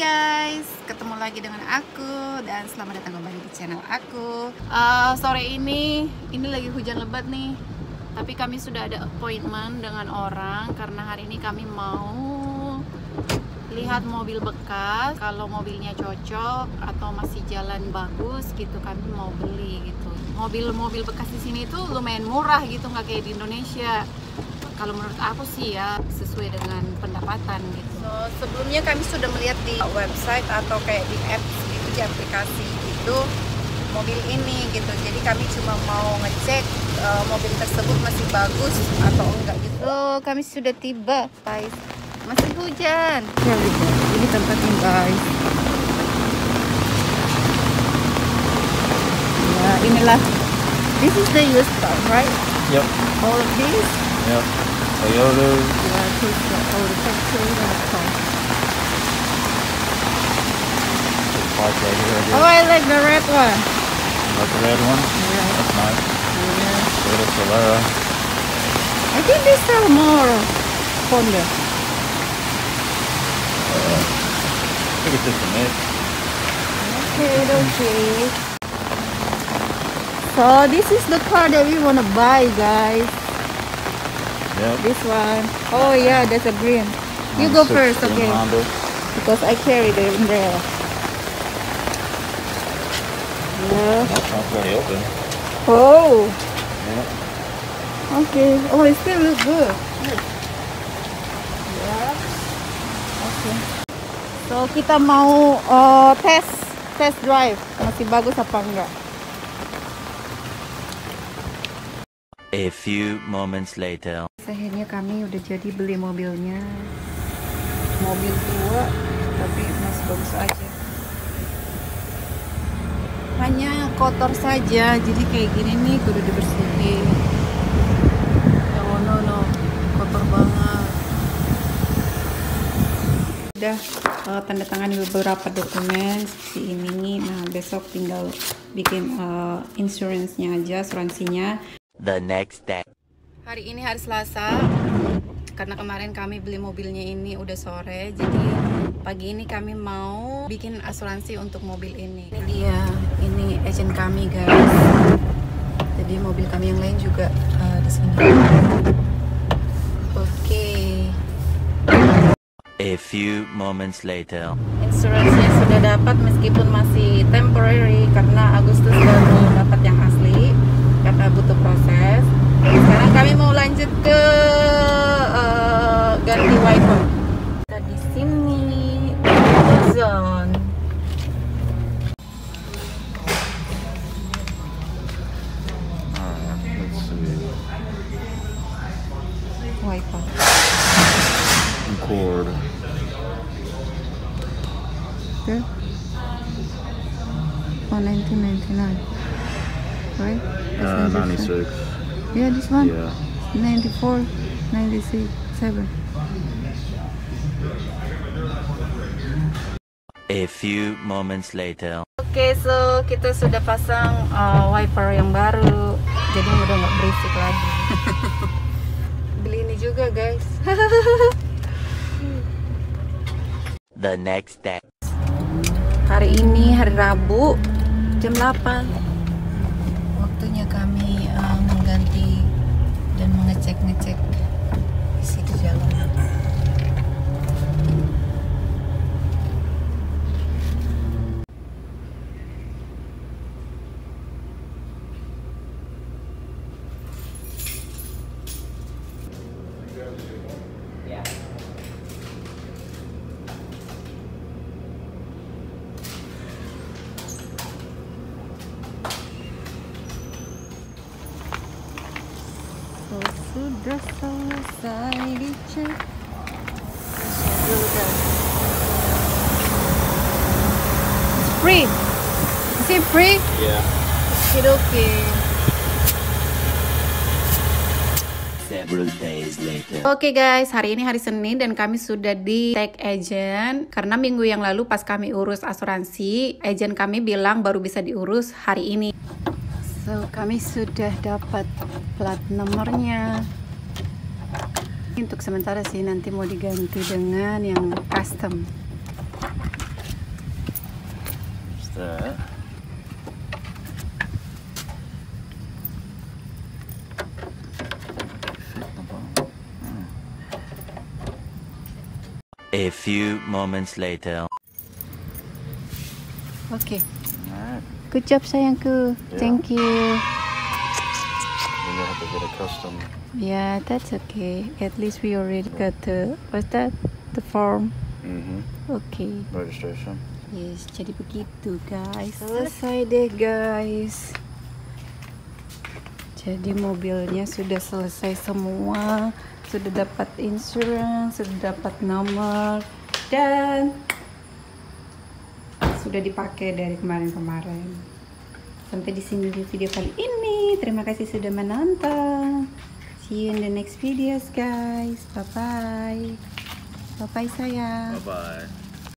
guys, ketemu lagi dengan aku dan selamat datang kembali di channel aku. Sore ini lagi hujan lebat nih, tapi kami sudah ada appointment dengan orang karena hari ini kami mau lihat mobil bekas. Kalau mobilnya cocok atau masih jalan bagus gitu, kami mau beli gitu. Mobil-mobil bekas di sini tuh lumayan murah gitu, nggak kayak di Indonesia. Kalau menurut aku sih ya sesuai dengan pendapatan gitu. So, sebelumnya kami sudah melihat di website atau kayak di apps gitu, di aplikasi gitu mobil ini gitu. Jadi kami cuma mau ngecek mobil tersebut masih bagus atau enggak gitu. So, kami sudah tiba guys. Masih hujan. Ya, ini tempatnya guys. Ya, inilah. This is the used car, right? Yep. All of these. Yep. Toyota. Yeah, Toyota, all the factory and the car. Park right here, I guess. Oh, I like the red one. Like the red one? Yeah. That's nice. Yeah. Toyota Solara. I think they sell more Honda. I think it's just a mix. Okay. So this is the car that we wanna buy, guys. Yep. This one. Oh yeah, that's a green. You go first, 16 okay? Honda. Because I carry the umbrella. Yeah. That one's already open. Oh. Yeah. Okay. Oh, it still looks good. Yeah. Okay. So kita mau test drive masih bagus apa enggak? A few moments later. Akhirnya kami udah jadi beli mobilnya. Mobil tua tapi masih bagus aja. Hanya kotor saja, jadi kayak gini nih kudu dibersihin. Oh no, kotor banget. Udah tanda tangan beberapa dokumen seperti ini. Nah besok tinggal bikin insurance-nya aja, asuransinya. The next day. Hari ini hari Selasa, karena kemarin kami beli mobilnya ini udah sore, jadi pagi ini kami mau bikin asuransi untuk mobil ini. Ini dia, ini agent kami guys. Jadi mobil kami yang lain juga di sini. Oke. A few moments later. Insuransinya sudah dapat meskipun masih temporary karena Agustus baru dapat yang asli karena butuh proses. Sekarang kami mau lanjut ke ganti wiper. Kita di sini zone. Let's see. Wiper. Cord. Okay. Oh, 1999. Right? 96. Yeah, this one. Yeah. 94, 96, 7. A few moments later. Oke, so kita sudah pasang wiper yang baru, jadi udah nggak berisik lagi. Beli ini juga, guys. The next day. Hari ini hari Rabu, jam 8. Waktunya kami mengganti dan mengecek-ngecek isi di dalam. Sudah selesai dicek. It's free. Is it free? Yeah. Okay. Several days later. Oke guys, hari ini hari Senin dan kami sudah di tag agent karena minggu yang lalu pas kami urus asuransi, agent kami bilang baru bisa diurus hari ini. So, kami sudah dapat plat nomornya. Untuk sementara sih nanti mau diganti dengan yang custom. that. A few moments later. Oke. Alright. Good job sayangku. Thank you. Then you'll have to get a custom. Yeah, that's okay. At least we already got the what's that? The form. Okay. Registration. Yes, jadi begitu guys. Selesai deh guys. Jadi mobilnya sudah selesai semua. Sudah dapat insurance, sudah dapat nomor, dan sudah dipakai dari kemarin-kemarin. Sampai di sini di video kali ini. Terima kasih sudah menonton. See you in the next videos guys. Bye bye. Bye bye sayang. Bye bye.